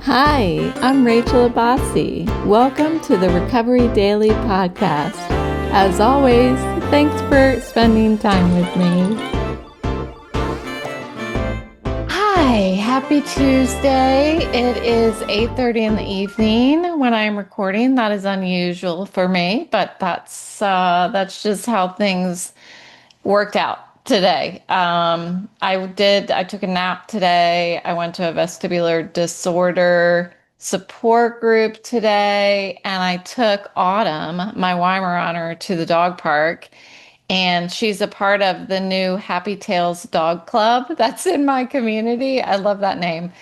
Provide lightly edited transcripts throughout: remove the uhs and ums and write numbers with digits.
Hi, I'm Rachel Abbasi. Welcome to the Recovery Daily podcast. As always, thanks for spending time with me. Hi, happy Tuesday. It is 8:30 in the evening when I'm recording. That is unusual for me, but that's just how things worked out today. I took a nap today. I went to a vestibular disorder support group today, and I took Autumn, my Weimaraner, to the dog park. And she's a part of the new Happy Tails Dog Club that's in my community. I love that name.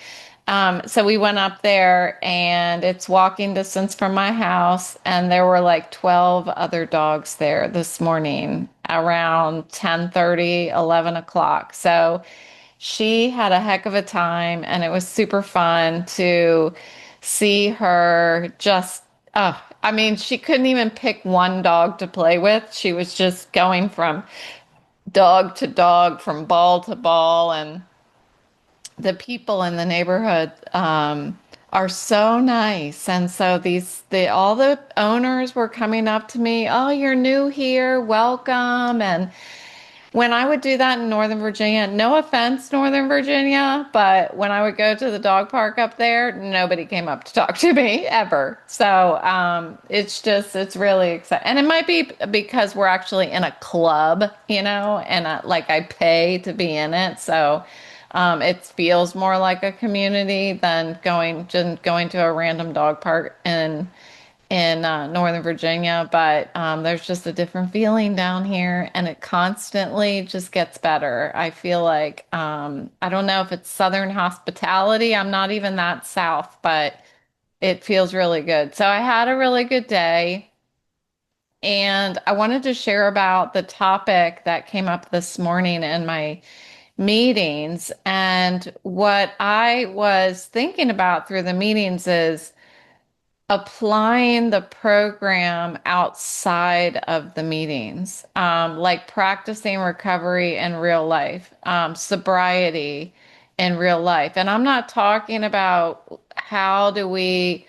So we went up there and it's walking distance from my house, and there were like 12 other dogs there this morning around 10:30, 11 o'clock. So she had a heck of a time, and it was super fun to see her just, oh, I mean, she couldn't even pick one dog to play with. She was just going from dog to dog, from ball to ball, and the people in the neighborhood are so nice. And so all the owners were coming up to me, oh, you're new here, welcome. And when I would do that in Northern Virginia, no offense, Northern Virginia, but when I would go to the dog park up there, nobody came up to talk to me ever. So it's really exciting. And it might be because we're actually in a club, and like I pay to be in it. So it feels more like a community than going to a random dog park in Northern Virginia, but there's just a different feeling down here, and it constantly just gets better. I feel like I don't know if it's Southern hospitality. I'm not even that South, but it feels really good. So I had a really good day, and I wanted to share about the topic that came up this morning in my meetings. And what I was thinking about through the meetings is applying the program outside of the meetings, like practicing recovery in real life, sobriety in real life. And I'm not talking about how do we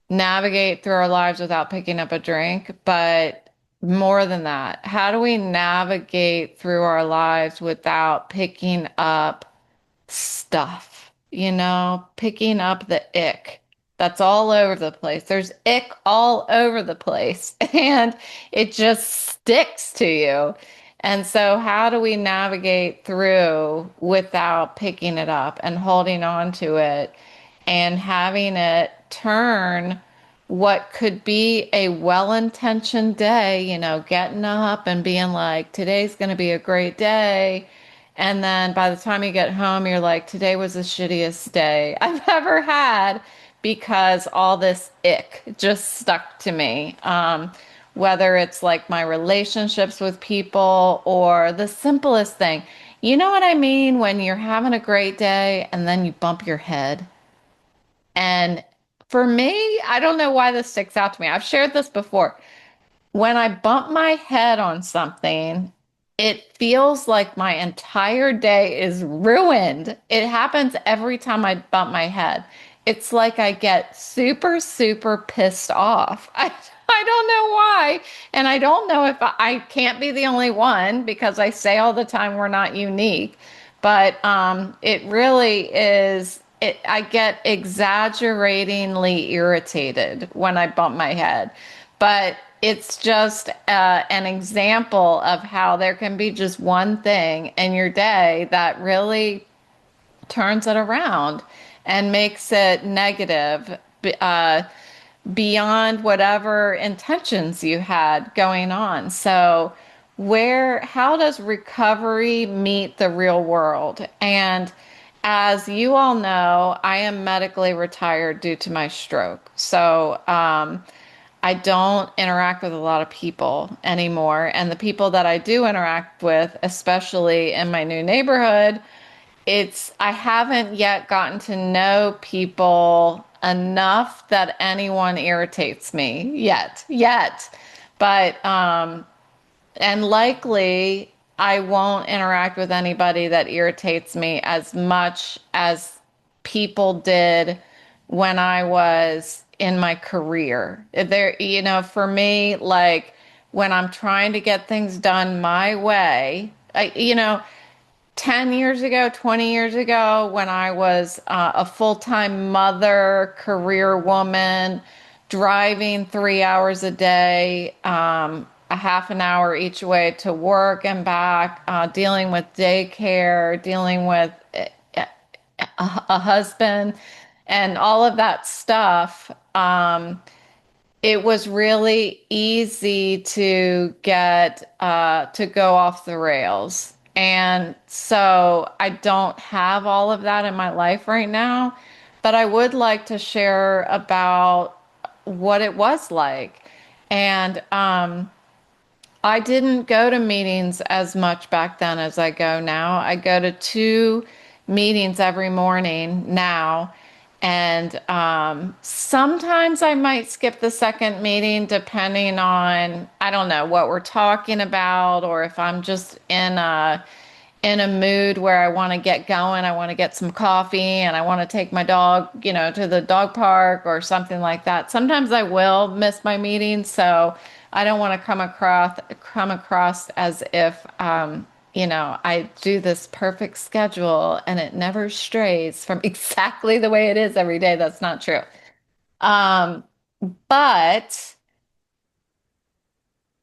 navigate through our lives without picking up a drink, but more than that, how do we navigate through our lives without picking up stuff, picking up the ick that's all over the place. There's ick all over the place and it just sticks to you. And so, how do we navigate through without picking it up and holding on to it and having it turn what could be a well-intentioned day, getting up and being like, today's going to be a great day. And then by the time you get home, you're like, today was the shittiest day I've ever had because all this ick just stuck to me. Whether it's like my relationships with people or the simplest thing. You know what I mean? When you're having a great day and then you bump your head. And for me, I don't know why this sticks out to me. I've shared this before. When I bump my head on something, it feels like my entire day is ruined. It happens every time I bump my head. It's like I get super, super pissed off. I don't know why. And I don't know if I can't be the only one because I say all the time we're not unique. But it really is. I get exaggeratingly irritated when I bump my head. But it's just an example of how there can be just one thing in your day that really turns it around and makes it negative beyond whatever intentions you had going on. So, how does recovery meet the real world? And as you all know, I am medically retired due to my stroke. So, I don't interact with a lot of people anymore. And the people that I do interact with, especially in my new neighborhood, I haven't yet gotten to know people enough that anyone irritates me yet. But, and likely I won't interact with anybody that irritates me as much as people did when I was in my career. There, for me, like when I'm trying to get things done my way, 10 years ago, 20 years ago, when I was a full-time mother, career woman, driving 3 hours a day, a half an hour each way to work and back, dealing with daycare, dealing with a husband, and all of that stuff. It was really easy to get to go off the rails. And so I don't have all of that in my life right now, but I would like to share about what it was like. And I didn't go to meetings as much back then as I go now. I go to two meetings every morning now. And sometimes I might skip the second meeting depending on, I don't know, what we're talking about, or if I'm just in a mood where I want to get going, I want to get some coffee and I want to take my dog, to the dog park or something like that. Sometimes I will miss my meetings, so I don't want to come across as if I do this perfect schedule and it never strays from exactly the way it is every day. That's not true. Um, but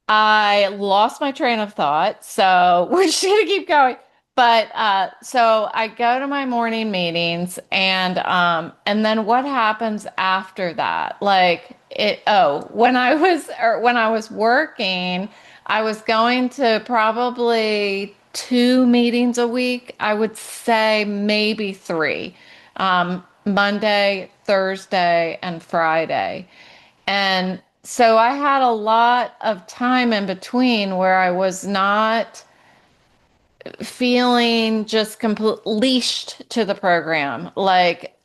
I lost my train of thought, so we're just gonna keep going. But so I go to my morning meetings, and then what happens after that? Like when I was working, I was going to probably two meetings a week. I would say maybe three, Monday, Thursday, and Friday. And so I had a lot of time in between where I was not feeling just complete leashed to the program, like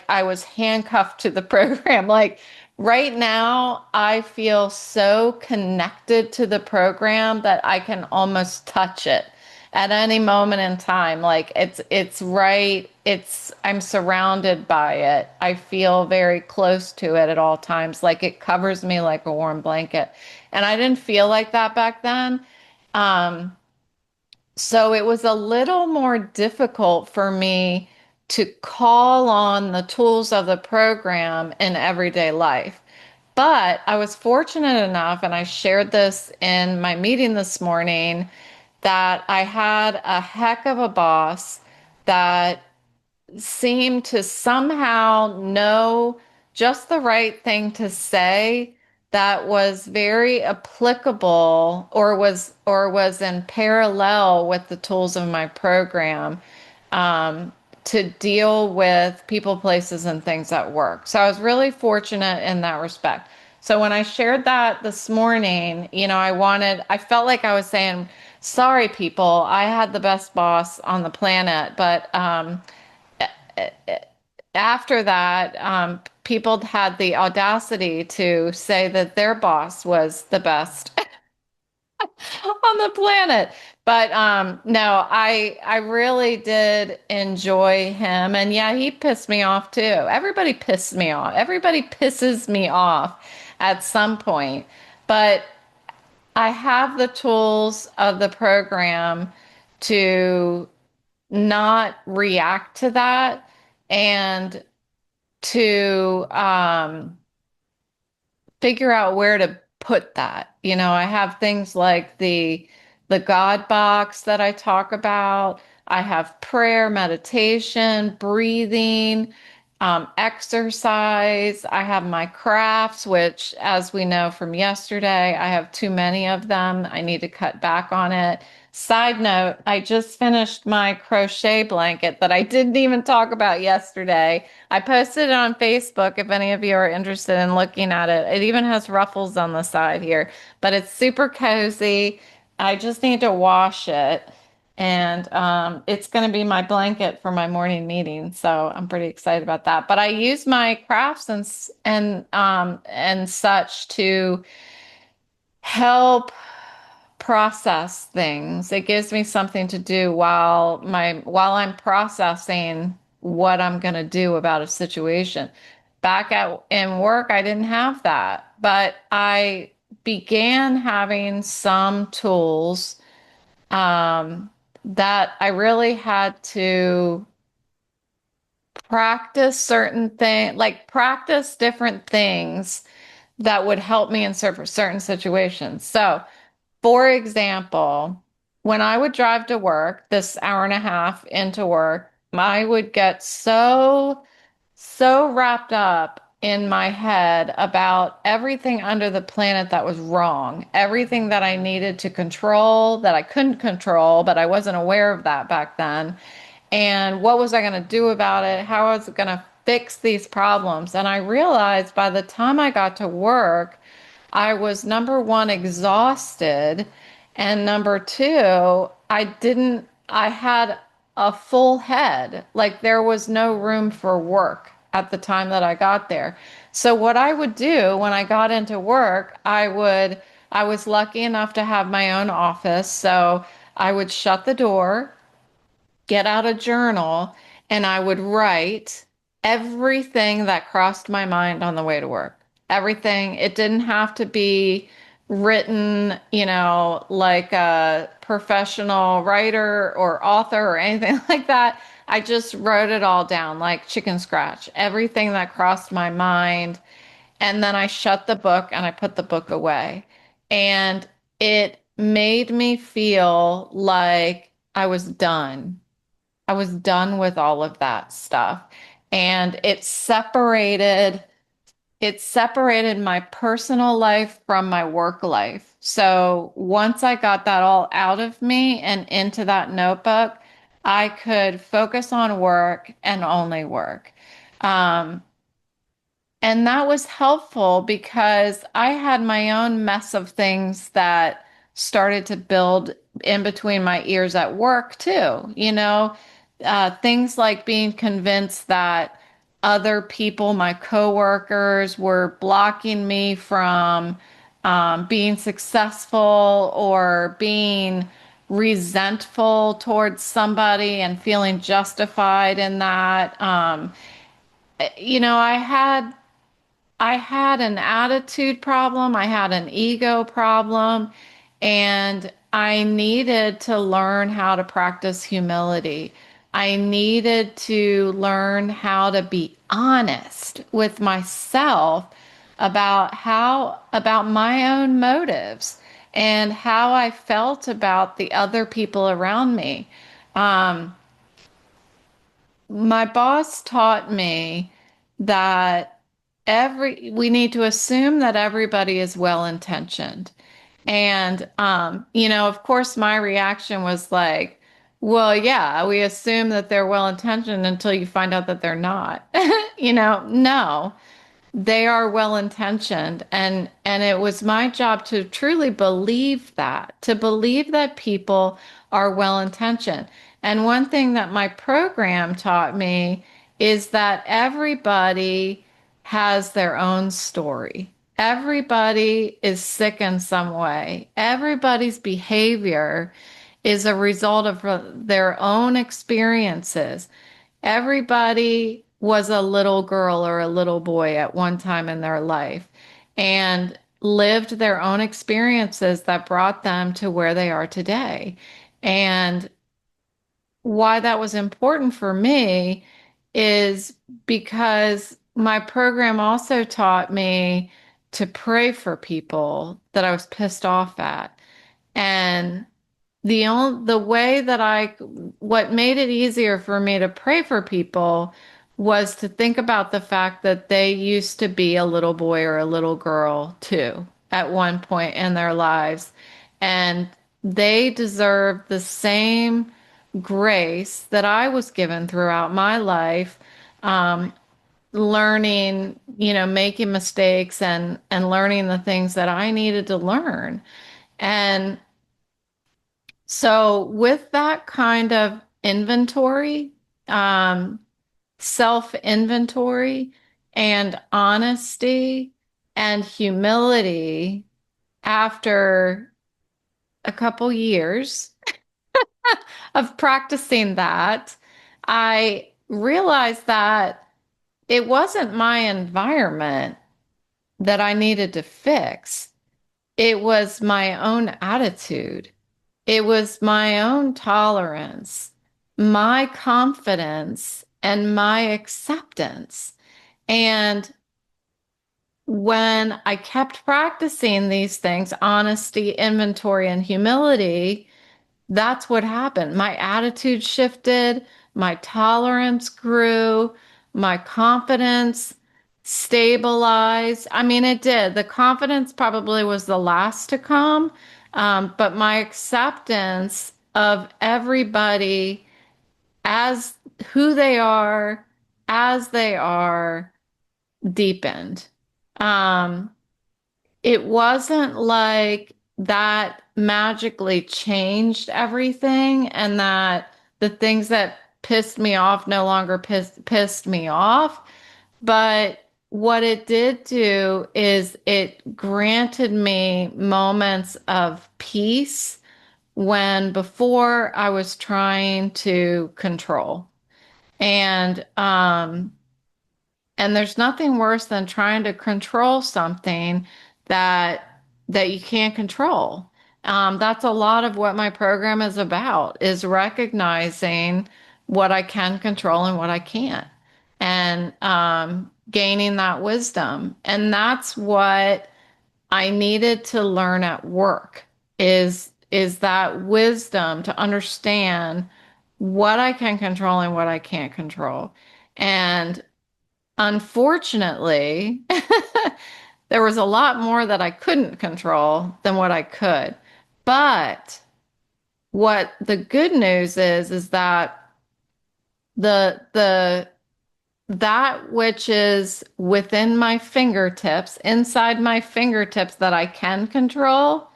I was handcuffed to the program. Like right now, I feel so connected to the program that I can almost touch it at any moment in time. Like it's right, I'm surrounded by it. I feel very close to it at all times. Like it covers me like a warm blanket. And I didn't feel like that back then. Um, so it was a little more difficult for me to call on the tools of the program in everyday life. But I was fortunate enough, and I shared this in my meeting this morning, that I had a heck of a boss that seemed to somehow know just the right thing to say that was very applicable or was in parallel with the tools of my program, to deal with people, places, and things at work. So I was really fortunate in that respect. So when I shared that this morning, I felt like I was saying, sorry, people, I had the best boss on the planet, but after that, people had the audacity to say that their boss was the best on the planet. But no, I really did enjoy him, and yeah, he pissed me off too. Everybody pissed me off. Everybody pisses me off at some point. But I have the tools of the program to not react to that and to figure out where to put that. I have things like the God box that I talk about. I have prayer, meditation, breathing, exercise. I have my crafts, which, as we know from yesterday, I have too many of them. I need to cut back on it. Side note, I just finished my crochet blanket that I didn't even talk about yesterday. I posted it on Facebook if any of you are interested in looking at it. It even has ruffles on the side here, but it's super cozy. I just need to wash it. And it's going to be my blanket for my morning meeting, so I'm pretty excited about that. But I use my crafts and such to help process things. It gives me something to do while I'm processing what I'm going to do about a situation. back at in work, I didn't have that, but I began having some tools that I really had to practice certain things, like practice different things that would help me in certain situations. So, for example, when I would drive to work, this hour and a half into work, I would get so wrapped up in my head about everything under the planet that was wrong, everything that I needed to control that I couldn't control, but I wasn't aware of that back then. And what was I going to do about it? How was it going to fix these problems? And I realized by the time I got to work, I was number one, exhausted. And number two, I had a full head. Like there was no room for work at the time that I got there. So what I would do when I got into work, I was lucky enough to have my own office. So I would shut the door, get out a journal, and I would write everything that crossed my mind on the way to work. Everything. It didn't have to be written, like a professional writer or author or anything like that. I just wrote it all down like chicken scratch, everything that crossed my mind. And then I shut the book and I put the book away. And it made me feel like I was done. I was done with all of that stuff. And it separated my personal life from my work life. So once I got that all out of me and into that notebook, I could focus on work and only work. Um, and that was helpful because I had my own mess of things that started to build in between my ears at work too. Things like being convinced that other people, my coworkers, were blocking me from being successful or being resentful towards somebody and feeling justified in that. You know, I had I had an attitude problem, I had an ego problem, and I needed to learn how to practice humility. I needed to learn how to be honest with myself about my own motives and how I felt about the other people around me. Um, my boss taught me that we need to assume that everybody is well intentioned. And of course my reaction was like, well, yeah, we assume that they're well intentioned until you find out that they're not. No, they are well intentioned, and it was my job to truly believe that, to believe that people are well intentioned. And one thing that my program taught me is that everybody has their own story. Everybody is sick in some way. Everybody's behavior is a result of their own experiences. Everybody was a little girl or a little boy at one time in their life and lived their own experiences that brought them to where they are today. And why that was important for me is because my program also taught me to pray for people that I was pissed off at. And the way that what made it easier for me to pray for people was to think about the fact that they used to be a little boy or a little girl too at one point in their lives. And they deserve the same grace that I was given throughout my life, um, learning, making mistakes and learning the things that I needed to learn. And so, with that kind of inventory, um, self inventory, and honesty and humility, after a couple years of practicing that, I realized that it wasn't my environment that I needed to fix. It was my own attitude. It was my own tolerance, my confidence, and my acceptance. And when I kept practicing these things, honesty, inventory, and humility, that's what happened. My attitude shifted, my tolerance grew, my confidence stabilized. I mean, it did. The confidence probably was the last to come, but my acceptance of everybody as who they are, as they are, deepened. Um, it wasn't like that magically changed everything and that the things that pissed me off no longer pissed me off. But what it did do is it granted me moments of peace when before I was trying to control. And there's nothing worse than trying to control something that you can't control. That's a lot of what my program is about, is recognizing what I can control and what I can't, and gaining that wisdom. And that's what I needed to learn at work is that wisdom to understand what I can control and what I can't control. And unfortunately, there was a lot more that I couldn't control than what I could. But what the good news is that the that which is within my fingertips, inside my fingertips that I can control,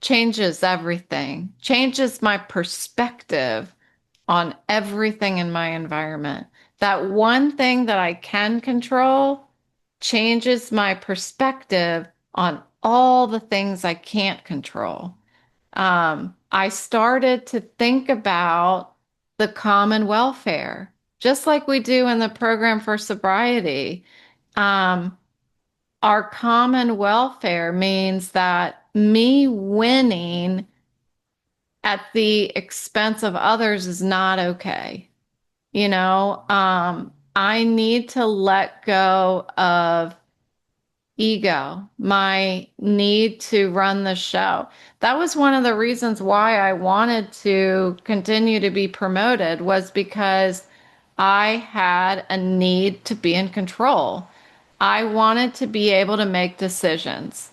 changes everything, changes my perspective on everything in my environment. That one thing that I can control changes my perspective on all the things I can't control. I started to think about the common welfare, just like we do in the program for sobriety. Um, our common welfare means that me winning at the expense of others is not okay. I need to let go of ego, my need to run the show. That was one of the reasons why I wanted to continue to be promoted, was because I had a need to be in control. I wanted to be able to make decisions.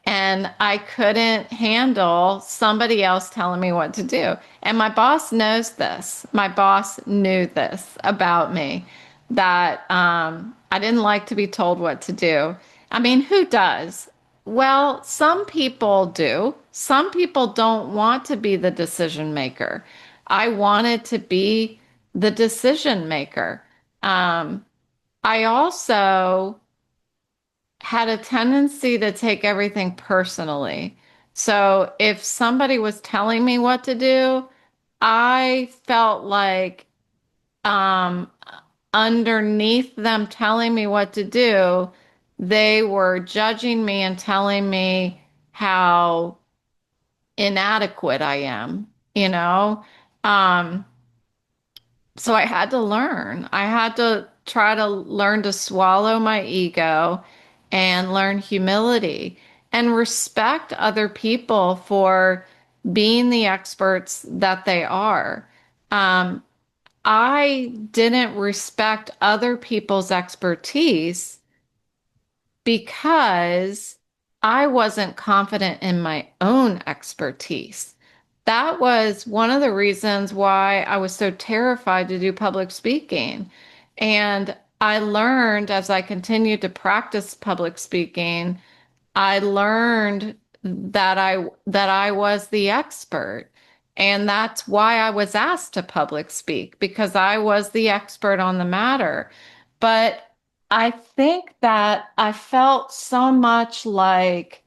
And I couldn't handle somebody else telling me what to do. And my boss knows this. My boss knew this about me, that I didn't like to be told what to do. I mean, who does? Well, some people do. Some people don't want to be the decision maker. I wanted to be the decision maker. Um, I also had a tendency to take everything personally. So if somebody was telling me what to do, I felt like um, underneath them telling me what to do, they were judging me and telling me how inadequate I am, you know? Um, so I had to learn. I had to try to learn to swallow my ego and learn humility and respect other people for being the experts that they are. Um, I didn't respect other people's expertise because I wasn't confident in my own expertise. That was one of the reasons why I was so terrified to do public speaking. And I learned as I continued to practice public speaking, I learned that I was the expert. And that's why I was asked to public speak, because I was the expert on the matter. But I think that I felt so much like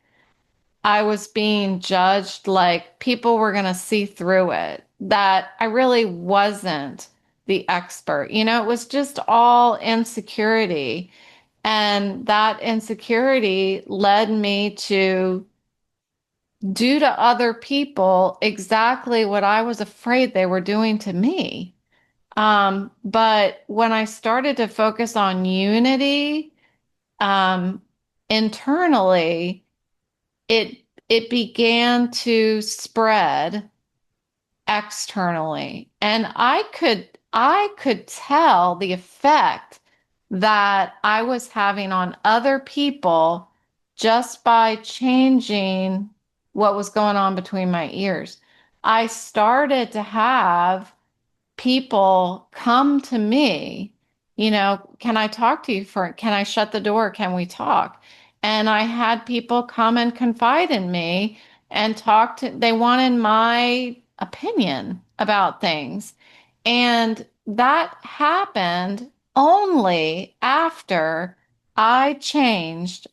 I was being judged, like people were going to see through it, that I really wasn't the expert. It was just all insecurity. And that insecurity led me to do to other people exactly what I was afraid they were doing to me. But when I started to focus on unity, um, internally, it it began to spread externally. And I could tell the effect that I was having on other people just by changing what was going on between my ears. I started to have people come to me, can I talk to you can I shut the door? Can we talk? And I had people come and confide in me and they wanted my opinion about things. And that happened only after I changed,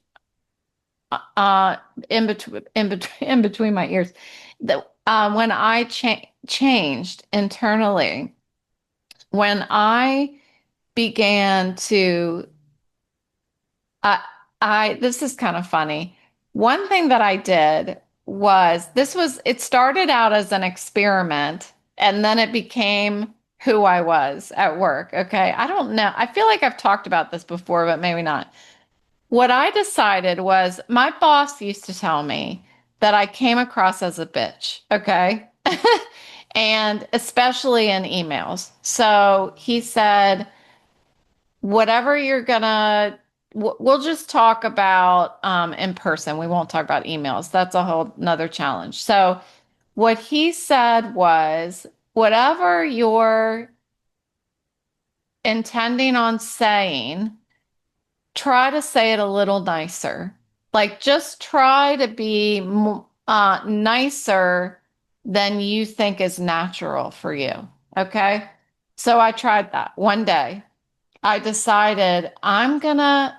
uh, in between my ears. When I changed internally, when I began to, I, this is kind of funny. One thing that I did it started out as an experiment and then it became who I was at work. Okay. I don't know. I feel like I've talked about this before, but maybe not. What I decided was my boss used to tell me that I came across as a bitch. Okay. And especially in emails. So he said, whatever you're gonna, we'll just talk about in person. We won't talk about emails. That's a whole nother challenge. So what he said was, whatever you're intending on saying, try to say it a little nicer. Like just try to be nicer than you think is natural for you. Okay. So I tried that one day. I decided I'm gonna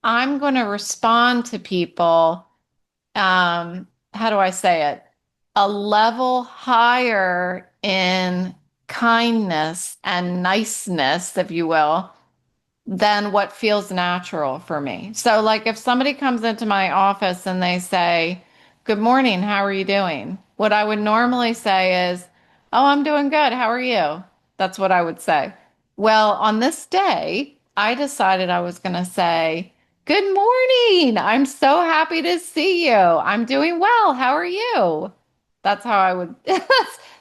respond to people, how do I say it? A level higher in kindness and niceness, if you will, than what feels natural for me. So, like, if somebody comes into my office and they say, "Good morning, how are you doing?" What I would normally say is, "Oh, I'm doing good. How are you?" That's what I would say. Well, on this day, I decided I was going to say, "Good morning. I'm so happy to see you. I'm doing well. How are you?" That's how I would,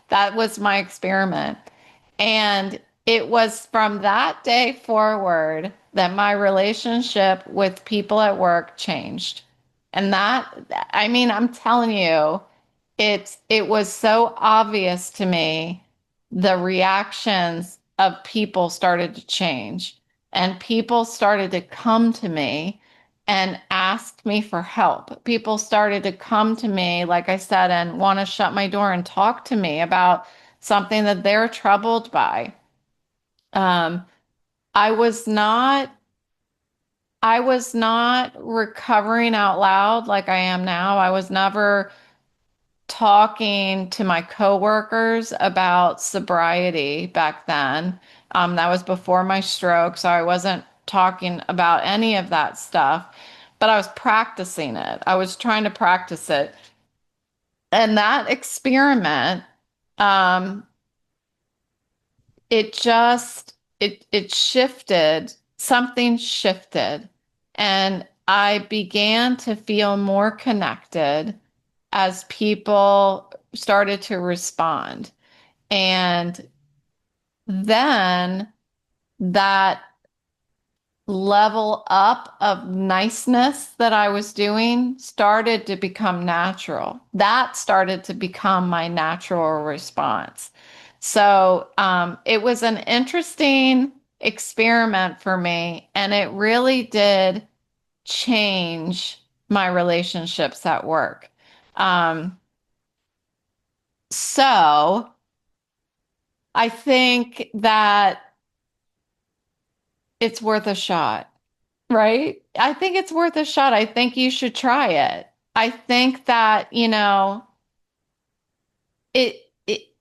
that was my experiment. And it was from that day forward that my relationship with people at work changed. And I mean, I'm telling you, it was so obvious to me. The reactions of people started to change, and people started to come to me and ask me for help. People started to come to me, like I said, and want to shut my door and talk to me about something that they're troubled by. Um, I was not, I was not recovering out loud like I am now. I was never talking to my coworkers about sobriety back then. That was before my stroke, so I wasn't talking about any of that stuff, but I was practicing it. I was trying to practice it. And that experiment, um, it just it shifted, something shifted, and I began to feel more connected as people started to respond. And then that level up of niceness that I was doing started to become natural. That started to become my natural response. So it was an interesting experiment for me, and it really did change my relationships at work. Um, so I think that it's worth a shot. Right? I think it's worth a shot. I think you should try it. I think that, it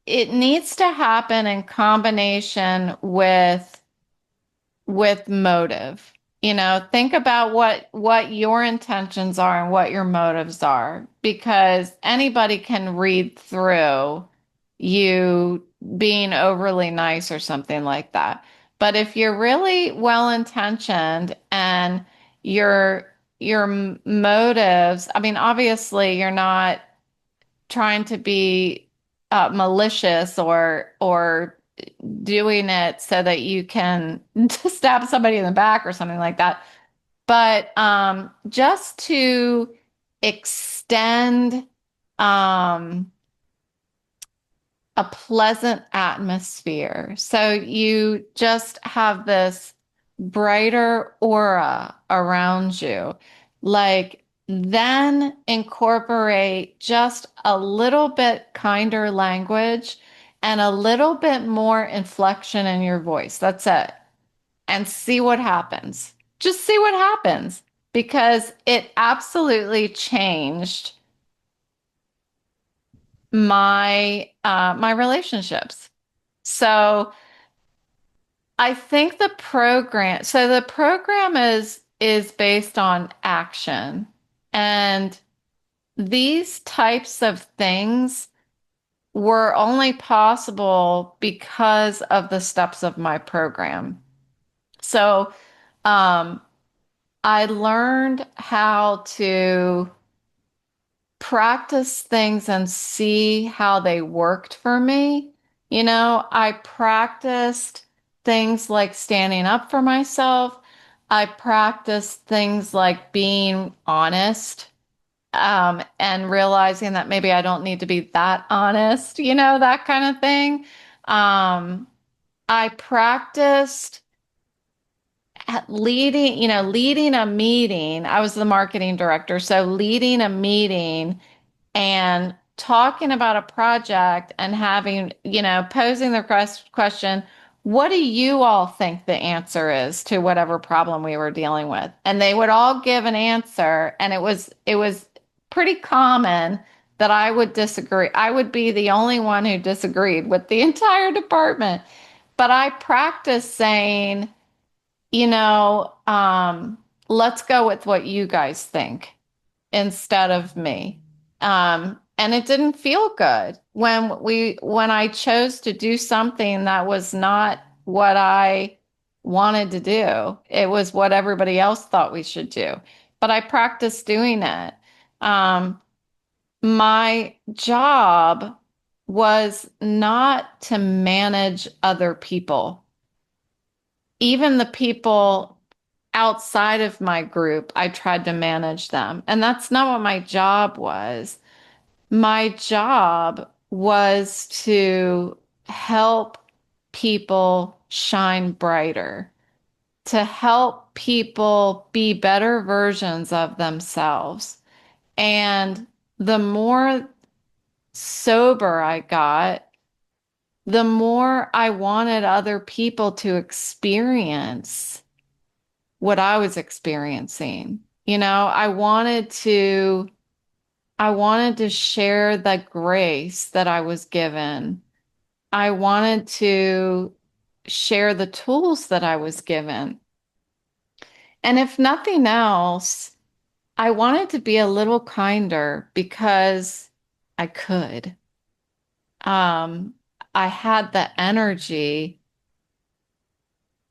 it needs to happen in combination with motive. You know, think about what your intentions are and what your motives are, because anybody can read through you being overly nice or something like that. But if you're really well intentioned and your motives, I mean, obviously you're not trying to be malicious or doing it so that you can stab somebody in the back or something like that. But just to extend um, a pleasant atmosphere. So you just have this brighter aura around you. Like, then incorporate just a little bit kinder language and a little bit more inflection in your voice. That's it. And see what happens. Just see what happens because it absolutely changed my relationships. So I think the program is based on action. And these types of things were only possible because of the steps of my program. So um, I learned how to practice things and see how they worked for me. You know, I practiced things like standing up for myself. I practiced things like being honest, and realizing that maybe I don't need to be that honest, you know, that kind of thing. I practiced leading a meeting. I was the marketing director, so leading a meeting and talking about a project and having, posing the question, what do you all think the answer is to whatever problem we were dealing with? And they would all give an answer, and it was pretty common that I would disagree. I would be the only one who disagreed with the entire department. But I practiced saying, you know, let's go with what you guys think instead of me. And it didn't feel good when I chose to do something that was not what I wanted to do. It was what everybody else thought we should do. But I practiced doing it. Um, my job was not to manage other people. Even the people outside of my group, I tried to manage them. And that's not what my job was. My job was to help people shine brighter, to help people be better versions of themselves. And the more sober I got, the more I wanted other people to experience what I was experiencing. You know, I wanted to share the grace that I was given. I wanted to share the tools that I was given. And if nothing else, I wanted to be a little kinder because I could. Um, I had the energy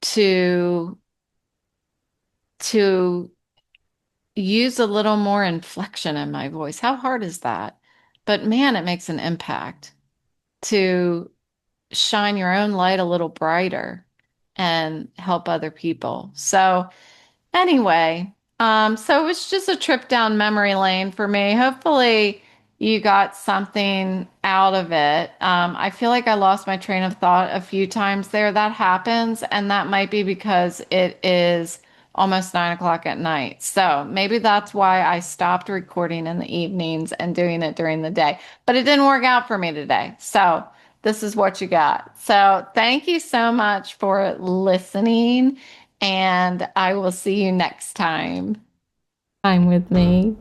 to to use a little more inflection in my voice. How hard is that? But man, it makes an impact to shine your own light a little brighter and help other people. So anyway, so it was just a trip down memory lane for me. Hopefully you got something out of it. I feel like I lost my train of thought a few times there. That happens, and that might be because it is almost 9 o'clock at night. So maybe that's why I stopped recording in the evenings and doing it during the day. But it didn't work out for me today. So this is what you got. So thank you so much for listening, and I will see you next time with me.